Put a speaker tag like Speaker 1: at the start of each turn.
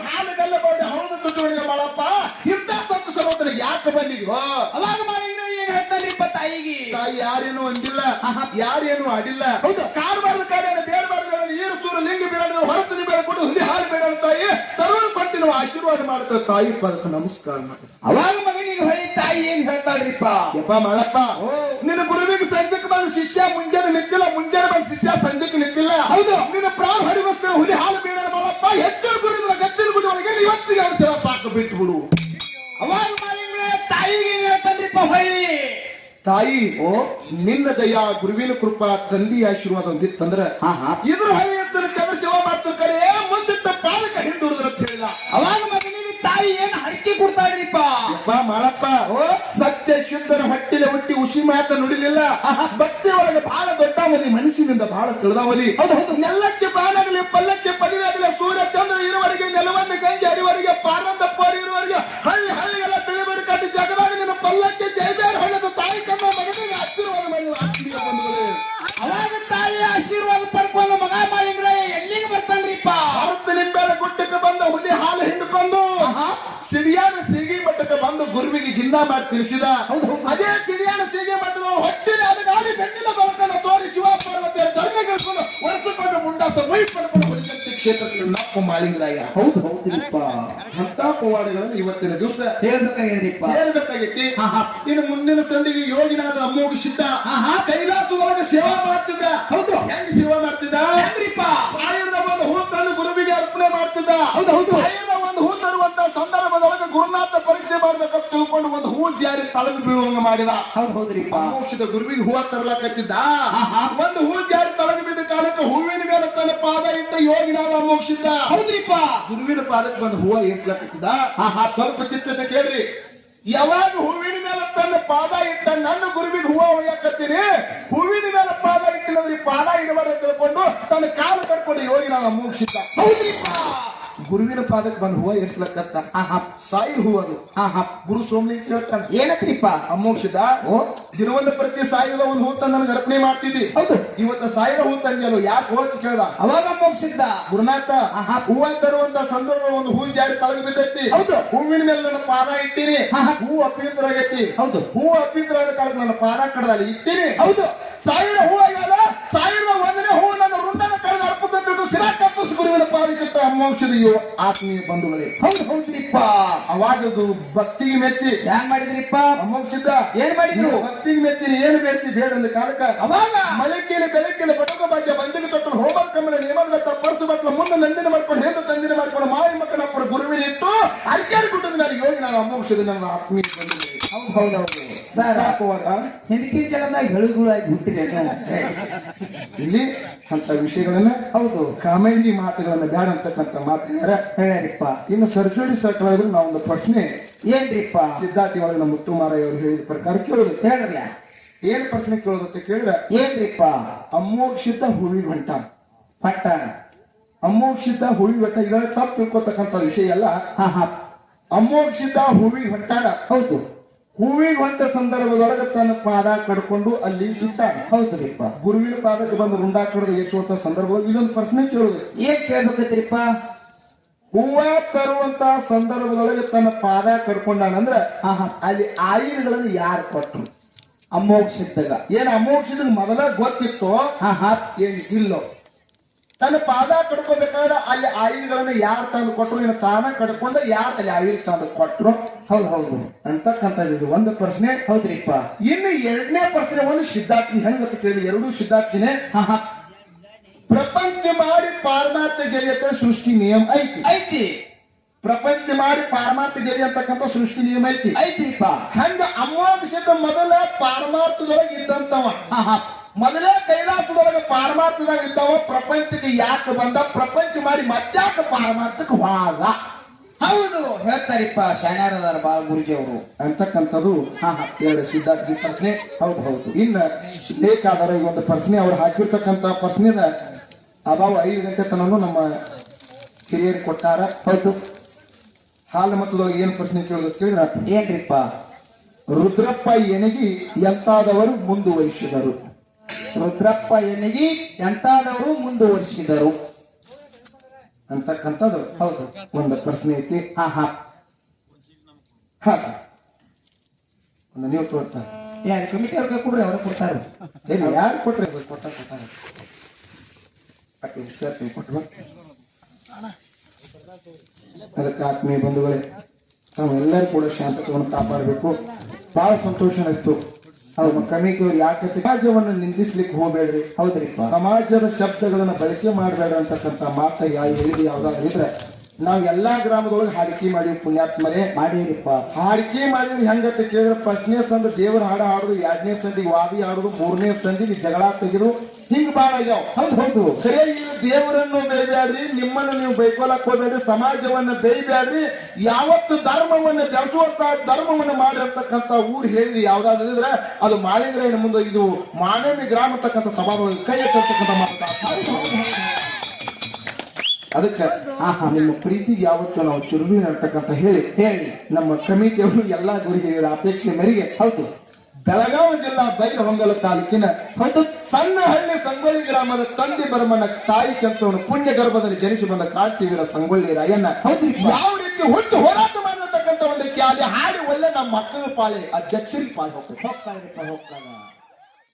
Speaker 1: ಹಾಲುಗಲ್ಲ body ಹೌದು ತುಟಿಗಳಿಗೆ ಬಾಳಪ್ಪ ಇಂಥ ಸತ್ತು ಸರೋದರಿಗೆ ಯಾಕೆ ಬಂದಿದ್ಯೋ
Speaker 2: ಅವಾಗ ಮಾಲಿಂಗ್ರ ಏನ್ ಹೇಳ್ತಾನ್ರಿಪ್ಪ ತಾಯಿಗೆ
Speaker 1: ತಾಯಿ ಯಾರೇನು ಅಂದಿಲ್ಲ ಯಾರೇನು ಆಡಿಲ್ಲ ಹೌದು ಕಾಡಬಾರ್ದು ಕಾಡೇನ ಬೇಡಬಾರ್ದು ಬೇಡ ನೀರು ಸೂರು ಲಿಂಗ ಬೇಡ ಹೊರತು ಬೇಡ ಕೊಡು ಹುಲಿ ಹಾಲು ಬೇಡ ತಾಯಿ ತರುವುದು ಕೊಟ್ಟು ನಾವು ಆಶೀರ್ವಾದ ಮಾಡ್ತಾರೆ ತಾಯಿ ಪದಕ್ಕೆ ನಮಸ್ಕಾರ ಮಾಡಿ
Speaker 2: ಅವಾಗ ಮಗನಿಗೆ ಹೊಳಿ ತಾಯಿ ಏನ್ ಹೇಳ್ತಾಳ್ರಿಪ್ಪ
Speaker 1: ಯಪ್ಪ ಮಾಡಪ್ಪ ನಿನ್ನ ಗುರುವಿಗೆ ಸಂಜೆಗೆ ಬಂದ ಶಿಷ್ಯ ಮುಂಜಾನೆ ನಿಂತಿಲ್ಲ ಮುಂಜಾನೆ ಬಂದ ಶಿಷ್ಯ ಸಂಜೆಗೆ ನಿಂತಿಲ್ಲ ಹೌದು ನಿನ್ನ ಪ್ರಾಣ ಹರಿಗೋಸ್ಕರ ಹುಲಿ ಹಾಲು ಬೇಡ ಮಾಡಪ್ಪ ಹೆಚ್ಚಿನ ಗುರುವಿನ ಗಚ್ಚಿನ ಗುರುವರಿಗೆ ಇವತ್ತಿಗೆ ಅವ್ರ ಸೇವಾ ಸಾಕು ಬಿಟ್ಟು ಬಿಡು
Speaker 2: ಅವಾಗ ಮಾಲಿಂಗ್ರ ತಾಯಿಗೆ ಏನ್ ಹೇಳ್ತಾನ್ರಿಪ್ಪ ಹೊಳ್ಳಿ
Speaker 1: ತಾಯಿ ನಿನ್ನ ದಯಾ ಗುರುವಿನ ಕೃಪಾ ತಂದಿ ಆಶೀರ್ವಾದ ಹೊಂದಿತ್ತಂದ್ರ ಇದ್ರ ಹೊಳೆ ಎತ್ತರ ಸೇವಾ ಮಾಡ್ತಾರೆ ಕರೆ ಮುಂದಿಟ್ಟ ಪಾಲಕ ಹಿಂದುಳಿದ್ರ ಅಂತ ಹೇಳಿಲ್ಲ
Speaker 2: ಅವಾಗ ಮಗನಿಗೆ ತಾಯಿ ಏನ್ ಹರಕೆ ಕೊಡ್ತಾಳ್ರಿಪ್ಪ
Speaker 1: ಮಾಡಪ್ಪ ಸತ್ಯ ಶುದ್ಧನ ಹೊಟ್ಟಿಲೆ ಹುಟ್ಟಿ ಉಸಿ ಮಾತ ನುಡಿಲಿಲ್ಲ ಭಕ್ತಿ ಒಳಗೆ ಬಹಳ ದೊಡ್ಡವಲಿ ಮನಸ್ಸಿನಿಂದ ಬಹಳ ತಿಳಿದವಲಿ ನೆಲ್ಲಕ್ಕೆ ಬಾಣಾಗಲಿ ಪಲ್ಲಕ್ಕೆ ಪದಿವಾಗಲಿ ಸೂರ್ಯ ಚಂದ್ರ ಇರುವವರೆಗೆ ನೆಲವನ್ನು ಗಂಜಿ ಅರಿವರೆಗೆ ಪಾರಂದ ಪೋರಿ ಇರುವವರೆಗೆ ಹಳ್ಳಿ ಹಳ್ಳಿಗೆಲ್ಲ ಬೆಳೆಬರಿ ಕಟ್ಟಿ ಜಗದಾಗ ನಿನ್ನ ಪಲ್ಲಕ್ಕೆ ಜೈಬೇಡ ಹೊಳೆದ ತಾಯಿ ಕಮ್ಮ ಮಗನಿಗೆ ಆಶೀರ್ವಾದ ಮಾಡಿದ ಆತ್ಮೀಯ ಬಂಧುಗಳೇ
Speaker 2: ಅವಾಗ ತಾಯಿ ಆಶೀರ್ವಾದ ಪಡ್ಕೊಂಡು ಮಗ ಮಾಲಿಂಗ್ರ ಎಲ್ಲಿಗೆ ಬರ್ತಾನ್ರಿಪ್ಪ
Speaker 1: ಭಾರತ ನಿಂಬೆಳ ಗುಡ್ಡಕ್ಕೆ ಬಂದ ಹುಲಿ ಹಾಲು ಹಿಂಡ್ಕೊಂಡು ಸಿಡಿಯಾನ ಸೀಗಿ ಮಟ್ಟಕ್ಕೆ ಬಂದು ಗುರುವಿಗೆ ಗಿನ್ನ ಮಾಡಿ ತಿಳಿಸಿದ ಅದೇ ಸಿಡಿಯಾನ ಸೀಗಿ ಮಟ್ಟದ ಹೊಟ್ಟಿನ ಅದಗಾಡಿ ಬೆನ್ನಿನ ಬೆಳಕನ್ನು ತೋರಿ ಶಿವ ಪಾರ್ವತಿಯ ಧರ್ಮಗಳನ್ನು ಒರೆಸಿಕೊಂಡು ಮುಂಡಾಸ ಮೈ ಪಡ್ಕೊಂಡು ಹೊಲಿಗಂತಿ ಕ್ಷೇತ್ರದಲ್ಲಿ ನಪ್ಪ ಮಾಲಿಂಗರಾಯ
Speaker 2: ಹೌದು ಹೌದ್ರಿಪ್ಪ
Speaker 1: ಅಂತ ಪವಾಡಗಳನ್ನು ಇವತ್ತಿನ ದಿವಸ
Speaker 2: ಹೇಳ್ಬೇಕಾಗೈತಿ
Speaker 1: ಇನ್ನು ಮುಂದಿನ ಸಂದಿಗೆ ಯೋಗಿನಾದ ಅಮ್ಮೋಗ ಸಿದ್ಧ ಕೈಲಾಸದೊಳಗೆ ಸೇವಾ ಮಾಡ್ತಿದ್ದ
Speaker 2: ಹೌದು
Speaker 1: ಹೆಂಗ್ ಸೇವಾ ಮಾಡ್ತಿದ್ದ
Speaker 2: ಹೆಂಗ್ರಿಪ್ಪ
Speaker 1: ಸಾವಿರದ ಒಂದು ಹೂ ತಂದು ಗುರುವಿಗೆ ಅರ್ಪಣೆ ಮಾಡ್ತಿದ್ದ
Speaker 2: ಹೌದು ಹೌದು
Speaker 1: ಸಾವಿರದ ಒಂದು ಹೂ ತರುವಂತ ಸಂದರ್ಭದೊಳಗೆ ಗುರುನಾಥ ಪರೀಕ್ಷೆ ಮಾಡ್ಬೇಕಂತ ತಿಳ್ಕೊಂಡು ಒಂದು ಹೂ ಜಾರಿ ತಳಗ ಬೀಳುವಂಗ ಮಾಡಿದ
Speaker 2: ಹೌದು ಹೌದ್ರಿಪ್ಪ
Speaker 1: ಮೋಕ್ಷದ ಗುರುವಿಗೆ ಹೂವ ತರಲಾಕತ್ತಿದ್ದ ಒಂದು ಹೂ ಜಾರಿ ತಳಗ ಬಿದ್ದ ಕಾಲಕ್ಕೆ ಹೂವಿನ ಮೇಲೆ ತನ್ನ ಪಾದ ಇಟ್ಟ ಯೋಗಿನಾದ ಅಮೋಕ್ಷಿದ್ದ
Speaker 2: ಹೌದ್ರಿಪ್ಪ
Speaker 1: ಗುರುವಿನ ಪಾದಕ್ಕೆ ಬಂದು ಹೂವ ಏರ್ಸ್ಲಾಕತ್ತಿದ್ದ ಸ್ವಲ್ಪ ಚಿತ್ತತೆ ಕೇಳ್ರಿ ಯಾವಾಗ ಹೂವಿನ ಮೇಲೆ ತನ್ನ ಪಾದ ಇಟ್ಟ ನನ್ನ ಗುರುವಿಗೆ ಹೂವ ಒಯ್ಯಾಕತ್ತೀನಿ ಹೂವಿನ ಮೇಲೆ ಪಾದ ಇಟ್ಟಿಲ್ಲದ್ರಿ ಪಾದ ಇಡಬಾರ್ದು ತಿಳ್ಕೊಂಡು ತನ್ನ ಕಾಲು ಕಟ್ಕೊಂಡು ಯೋಗಿನಾದ ಅಮೋಕ್ಷಿದ್ದ
Speaker 2: ಹೌದ್ರಿಪ್ಪ
Speaker 1: ಗುರುವಿನ ಪಾದಕ್ಕೆ ಬಂದು ಹೂವ ಏರ್ಸ್ಲಕತ್ತ ಸಾಯಿ ಹೂ ಅದು ಗುರು ಸೋಮಲಿಂಗ ಹೇಳ್ತಾನೆ
Speaker 2: ಏನತ್ರಿಪ್ಪ
Speaker 1: ಅಮೋಕ್ಷದ ದಿನವೊಂದು ಪ್ರತಿ ಸಾಯಿದ ಒಂದು ಹೂ ತಂದು ನನಗೆ ಅರ್ಪಣೆ ಮಾಡ್ತಿದ್ದಿ
Speaker 2: ಹೌದು
Speaker 1: ಇವತ್ತು ಸಾಯಿದ ಹೂ ತಂದಿಯಲ್ಲ ಯಾಕೆ ಹೋಗಿ ಕೇಳ್ದ
Speaker 2: ಅವಾಗ ಮೋಕ್ಷಿದ್ದ
Speaker 1: ಗುರುನಾಥ ಹೂವ ತರುವಂತ ಸಂದರ್ಭ ಒಂದು ಹೂ ಜಾರಿ ತಳಗ ಬಿದ್ದೈತಿ
Speaker 2: ಹೌದು
Speaker 1: ಹೂವಿನ ಮೇಲೆ ನನ್ನ ಪಾದ ಇಟ್ಟಿನಿ ಹೂ ಅಪೀಂದ್ರ ಆಗೈತಿ
Speaker 2: ಹೌದು
Speaker 1: ಹೂ ಅಪೀಂದ್ರ ಆದ ಕಾಲಕ್ಕೆ ನನ್ನ ಪಾದ ಕಡದಲ್ಲಿ ಇಟ್ಟಿನಿ
Speaker 2: ಹೌದು
Speaker 1: ಸಾವಿರ ಹೂ ಆಗ್ಯಾದ ಸಾವಿರದ ಒಂದನೇ ಹೂ ನನ್ನ ರುಂಡನ ಕಳೆದ ಅರ್ಪುತ್ತಿದ್ದು ಸಿರಾ ಕಪ್ಪಿಸ್ ಗುರುವಿನ ಪಾದಕ್ಕಿಟ್ಟ ಅಮೋಕ್ಷದ ಆತ್ಮೀಯ ಬಂಧುಗಳೇ
Speaker 2: ಹೌದು ಹೌದ್ರಿಪ್ಪ
Speaker 1: ಅವಾಗದು ಭಕ್ತಿಗೆ ಮೆಚ್ಚಿ
Speaker 2: ಹ್ಯಾಂಗ್ ಮಾಡಿದ್ರಿಪ್ಪ
Speaker 1: ಅಮೋಕ್ಷಿದ್ದ
Speaker 2: ಏನ್ ಮಾಡಿದ್ರು
Speaker 1: ಭಕ್ತಿಗೆ ಮೆಚ್ಚಿನ ಏನು ಬೇಡ್ತಿ ಬೇಡ ಅಂದ ಕಾಲಕ್ಕ
Speaker 2: ಅವಾಗ
Speaker 1: ಮಲಕ್ಕಿಲಿ ಬೆಳಕಿಲಿ ಬಟಕ ಭಾಗ್ಯ ಬಂದಿಗೆ ತೊಟ್ಟು ಹೋಮದ ಕಮ್ಮಲ ನೇಮದ ಪರ್ಸು ಬಟ್ಲ ಮುಂದೆ ನಂದಿನ ಮಾಡ್ಕೊಂಡು ಹೇಂದ ತಂದಿನ ಮಾಡ್ಕೊಂಡು ಮಾವಿ ಮಕ್ಕಳಪ್ಪರ ಗುರುವಿನ ಇಟ್ಟು ಅರ್ಕ್ಯಾರಿ ಗುಡ್ಡದ ಮೇಲೆ ಯೋಗಿ ನಾನು ಅಮೋಕ್ಷದ ನನ್ನ ಆತ್ಮೀಯ ಬಂಧುಗಳೇ
Speaker 2: ಹೌದು ಹೌದೌದು ಸರ್ ಹಿಂದಕ್ಕಿನ ಜಗದಾಗ ಹೆಳುಗಳಾಗಿ ಹುಟ್ಟಿರೇನು
Speaker 1: ಇಲ್ಲಿ ಅಂತ ವಿಷಯಗಳನ್ನ
Speaker 2: ಹೌದು
Speaker 1: ಕಾಮಿಡಿ ಮಾತುಗಳನ್ನ ಬ್ಯಾಡ ಅಂತಕ್ಕಂಥ ಮಾತುಗಾರ
Speaker 2: ಹೇಳ್ಯಾರಿಪ್ಪ
Speaker 1: ಇನ್ನು ಸರ್ಜೋಡಿ ಸರ್ಕಲ್ ಆದ್ರೂ ನಾವೊಂದು ಪ್ರಶ್ನೆ
Speaker 2: ಏನ್ರಿಪ್ಪ
Speaker 1: ಸಿದ್ಧಾರ್ಥಿ ಒಳಗೆ ನಮ್ಮ ಮುತ್ತುಮಾರಯ್ಯ ಅವರು ಹೇಳಿದ ಪ್ರಕಾರ ಕೇಳೋದು
Speaker 2: ಹೇಳ್ರಲ್ಲ
Speaker 1: ಏನ್ ಪ್ರಶ್ನೆ ಕೇಳೋದಕ್ಕೆ ಕೇಳಿದ್ರೆ
Speaker 2: ಏನ್ರಿಪ್ಪ
Speaker 1: ಅಮೋಕ್ಷಿತ ಹೂವಿಗೆ ಹೊಂಟ
Speaker 2: ಪಟ್ಟ
Speaker 1: ಅಮೋಕ್ಷಿತ ಹೂವಿಗೆ ಹೊಂಟ ಇದನ್ನ ತಪ್ಪು ತಿಳ್ಕೊತಕ್ಕಂಥ ವಿಷಯ ಅಲ್ಲ ಅಮೋಕ್ಷಿತ ಹೂವಿಗೆ ಹೊಂಟಾಗ
Speaker 2: ಹೌದು
Speaker 1: ಹೂವಿಗೆ ಹೊಂಟ ಸಂದರ್ಭದೊಳಗೆ ತನ್ನ ಪಾದ ಕಡ್ಕೊಂಡು ಅಲ್ಲಿ ಇಟ್ಟಾಗ
Speaker 2: ಹೌದ್ರಿಪ್ಪ
Speaker 1: ಗುರುವಿನ ಪಾದಕ್ಕೆ ಬಂದು ರುಂಡಾ ಕಡ್ದು ಏಸುವಂತ ಸಂದರ್ಭದಲ್ಲಿ ಇದೊಂದು ಪ್ರಶ್ನೆ ಕೇಳುದು
Speaker 2: ಏನ್ ಕೇಳ್ಬೇಕೈತ್ರಿಪ್ಪ
Speaker 1: ಹೂವ ತರುವಂತ ಸಂದರ್ಭದೊಳಗೆ ತನ್ನ ಪಾದ ಕಡ್ಕೊಂಡಾನಂದ್ರ ಅಲ್ಲಿ ಆಯುಧಗಳನ್ನು ಯಾರು ಕೊಟ್ರು
Speaker 2: ಅಮೋಕ್ಷಿದ್ದಾಗ
Speaker 1: ಏನ್ ಅಮೋಕ್ಷದ ಮೊದಲ ಗೊತ್ತಿತ್ತು ಏನ್ ಇಲ್ಲೋ ತನ್ನ ಪಾದ ಕಡ್ಕೋಬೇಕಾದ್ರೆ ಅಲ್ಲಿ ಆಯುಧಗಳನ್ನ ಯಾರು ತಂದು ಕೊಟ್ರು ಇನ್ನು ತಾನ ಕಡ್ಕೊಂಡು ಯಾರು ಅಲ್ಲಿ ಆಯುಧ ತಂದು ಕೊಟ್ರು
Speaker 2: ಹೌದು ಹೌದು
Speaker 1: ಅಂತಕ್ಕಂಥದ್ದು ಒಂದು ಪ್ರಶ್ನೆ
Speaker 2: ಹೌದ್ರಿಪ್ಪ
Speaker 1: ಇನ್ನು ಎರಡನೇ ಪ್ರಶ್ನೆ ಒಂದು ಸಿದ್ಧಾರ್ಥಿ ಹೆಂಗಂತ ಕೇಳಿದ ಎರಡೂ ಸಿದ್ಧಾರ್ಥಿನೇ ಪ್ರಪಂಚ ಮಾಡಿ ಪಾರಮಾರ್ಥ ಗೆಲಿ ಅಂತ ಸೃಷ್ಟಿ ನಿಯಮ ಐತಿ ಪ್ರಪಂಚ ಮಾಡಿ ಪಾರಮಾರ್ಥ ಗೆಲಿ ಅಂತಕ್ಕಂಥ ಸೃಷ್ಟಿ ನಿಯಮ
Speaker 2: ಐತ್ರಿಪ್ಪ
Speaker 1: ಹಂಗ ಅಮೋಕ್ಷದ ಮೊದಲ ಪಾರಮಾರ್ಥದೊಳಗೆ ಇದ್ದಂತವ ಮೊದಲೇ ಕೈಲಾಸದೊಳಗೆ ಪಾರಮಾರ್ಥದಾಗ ಇದ್ದವ ಪ್ರಪಂಚಕ್ಕೆ ಯಾಕೆ ಬಂದ ಪ್ರಪಂಚ ಮಾಡಿ ಮತ್ತ್ಯಾಕ ಪಾರಮಾರ್ಥಕ್ಕೆ ಹೋದ
Speaker 2: ಹೌದು ಹೇಳ್ತಾರಿಪ್ಪ ಶಾಣ್ಯಾರದಾರ ಬಾ ಗುರುಜಿ ಅವರು
Speaker 1: ಅಂತಕ್ಕಂಥದ್ದು ಎರಡು ಸಿದ್ಧಾರ್ಥಿ ಪ್ರಶ್ನೆ ಹೌದು ಹೌದು ಇನ್ನ ಬೇಕಾದರ ಈ ಒಂದು ಪ್ರಶ್ನೆ ಅವ್ರು ಹಾಕಿರ್ತಕ್ಕಂಥ ಪ್ರಶ್ನೆದ ಅಭಾವ 5 ಗಂಟೆ ತನೂ ನಮ್ಮ ಹಿರಿಯರು ಕೊಟ್ಟಾರ ಹೌದು ಹಾಲು ಮಟ್ಟದೊಳಗೆ ಏನ್ ಪ್ರಶ್ನೆ ಕೇಳೋದು ಕೇಳಿದ್ರ
Speaker 2: ಏನ್ರಿಪ್ಪ
Speaker 1: ರುದ್ರಪ್ಪ ಎನಗಿ ಎಂತಾದವರು ಮುಂದುವರಿಸಿದರು
Speaker 2: ರುದ್ರಪ್ಪ ಎನಗಿ ಎಂತಾದವರು ಮುಂದುವರಿಸಿದರು
Speaker 1: ಅಂತಕ್ಕಂಥದ್ದು
Speaker 2: ಹೌದು
Speaker 1: ಒಂದು ಪ್ರಶ್ನೆ ಐತಿ.
Speaker 2: ಹಾ ಹಾ
Speaker 1: ಹಾ ಸರ್, ಒಂದು ನೀವು ತೋರ್ತಾರೆ
Speaker 2: ಯಾರು ಕಮಿಟಿ ಅವ್ರಿಗೆ ಕೊಡ್ರಿ ಅವ್ರಿಗೆ ಕೊಡ್ತಾರ
Speaker 1: ಏನು ಯಾರು ಕೊಟ್ರೆ ಕೊಟ್ಟಾರ ಸರ್ ನೀವು ಕೊಟ್ಟು ಅದಕ್ಕೆ ಆತ್ಮೀಯ ಬಂಧುಗಳೇ ನಾವೆಲ್ಲರೂ ಕೂಡ ಶಾಂತತೆಯನ್ನು ಕಾಪಾಡಬೇಕು. ಬಹಳ ಸಂತೋಷ ಅನಿಸ್ತು. ಅವ್ರ ಕಮಿಟಿಯವ್ರು ಯಾಕೆ ಸಮಾಜವನ್ನು ನಿಂದಿಸ್ಲಿಕ್ಕೆ ಹೋಗ್ಬೇಡ್ರಿ.
Speaker 2: ಹೌದ್ರಿ
Speaker 1: ಸಮಾಜದ ಶಬ್ದಗಳನ್ನ ಬಳಕೆ ಮಾಡಬೇಡ್ರಿ ಅಂತಕ್ಕಂಥ ಮಾತ ಹೇಳಿದ ಯಾವ್ದಾದ್ರು ಇದ್ರೆ ನಾವ್ ಎಲ್ಲಾ ಗ್ರಾಮದೊಳಗೆ ಹಾಡಿಕೆ ಮಾಡಿವಿ. ಪುಣ್ಯಾತ್ಮರೇ
Speaker 2: ಮಾಡಿರಿಪ್ಪ.
Speaker 1: ಹಾಡಿಕೆ ಮಾಡಿದ್ರೆ ಹೆಂಗತ್ತೆ ಕೇಳಿದ್ರೆ ಫಸ್ಟ್ನೇ ಸಂದಿ ದೇವರ ಹಾಡ ಹಾಡುದು, 2ನೇ ಸಂದಿಗೆ ವಾದಿ ಹಾಡುದು, 3ನೇ ಸಂದಿಗೆ ಜಗಳ ತೆಗೆದು ಹಿಂಗ್ ಬಾಳ ಆಗ್ಯಾವ.
Speaker 2: ಹೌದು
Speaker 1: ಖರೆ ಈಗ ದೇವರನ್ನು ಬೈಬ್ಯಾಡ್ರಿ, ನಿಮ್ಮನ್ನು ನೀವು ಬೈಕೋಲಕ್ ಹೋಗ್ಬೇಡ್ರಿ, ಸಮಾಜವನ್ನ ಬೈಬ್ಯಾಡ್ರಿ. ಯಾವತ್ತು ಧರ್ಮವನ್ನ ಬೆಳೆಸುವಂತ ಧರ್ಮವನ್ನು ಮಾಡಿರ್ತಕ್ಕಂಥ ಊರು ಹೇಳಿದ ಯಾವ್ದಾದ್ರು ಇದ್ರೆ ಅದು ಮಾಳಿಂಗರಾಯನ ಮುಂದೆ ಇದು ಮಾನವಿ ಗ್ರಾಮ ಅಂತಕ್ಕಂಥ ಸಭಾದೊಳಗೆ ಕೈ ಎತ್ತರ್ತಕ್ಕಂಥ ಮಾತು. ಅದಕ್ಕೆ ನಿಮ್ಮ ಪ್ರೀತಿಗೆ ಯಾವತ್ತು ನಾವು ಚುರುವಿನ ಅಂತಕ್ಕಂಥ ಹೇಳಿ ನಮ್ಮ ಕಮಿಟಿಯವರು ಎಲ್ಲಾ ಗುರು ಹಿರಿಯರ ಅಪೇಕ್ಷೆ ಮೇರೆಗೆ
Speaker 2: ಹೌದು
Speaker 1: ಬೆಳಗಾವಿ ಜಿಲ್ಲಾ ಬೈಲಹೊಂಗಲ ತಾಲೂಕಿನ
Speaker 2: ಹೌದು
Speaker 1: ಸಣ್ಣ ಹಳ್ಳಿ ಸಂಗೊಳ್ಳಿ ಗ್ರಾಮದ ತಂದೆ ಬರಮನ ತಾಯಿ ಕೆಲಸವನ್ನು ಪುಣ್ಯ ಗರ್ಭದಲ್ಲಿ ಜನಿಸಿ ಬಂದ ಕ್ರಾಂತಿವೀರ ಸಂಗೊಳ್ಳಿ ರಾಯಣ್ಣ
Speaker 2: ಹೌದ್ರಿ
Speaker 1: ಯಾವ ರೀತಿ ಹುಟ್ಟು ಹೋರಾಟ ಮಾಡಿರ್ತಕ್ಕಂಥ ಒಂದು ಕ್ಯಾಲಿ ಹಾಡಿ ಒಳ್ಳೆ ನಮ್ಮ ಮಕ್ಕಳ ಪಾಳೆ ಅಧ್ಯಕ್ಷರಿಗೆ ಪಾಳೆ ಹೋಗ್ತಾರೆ.
Speaker 2: ಹೋಗ್ತಾರ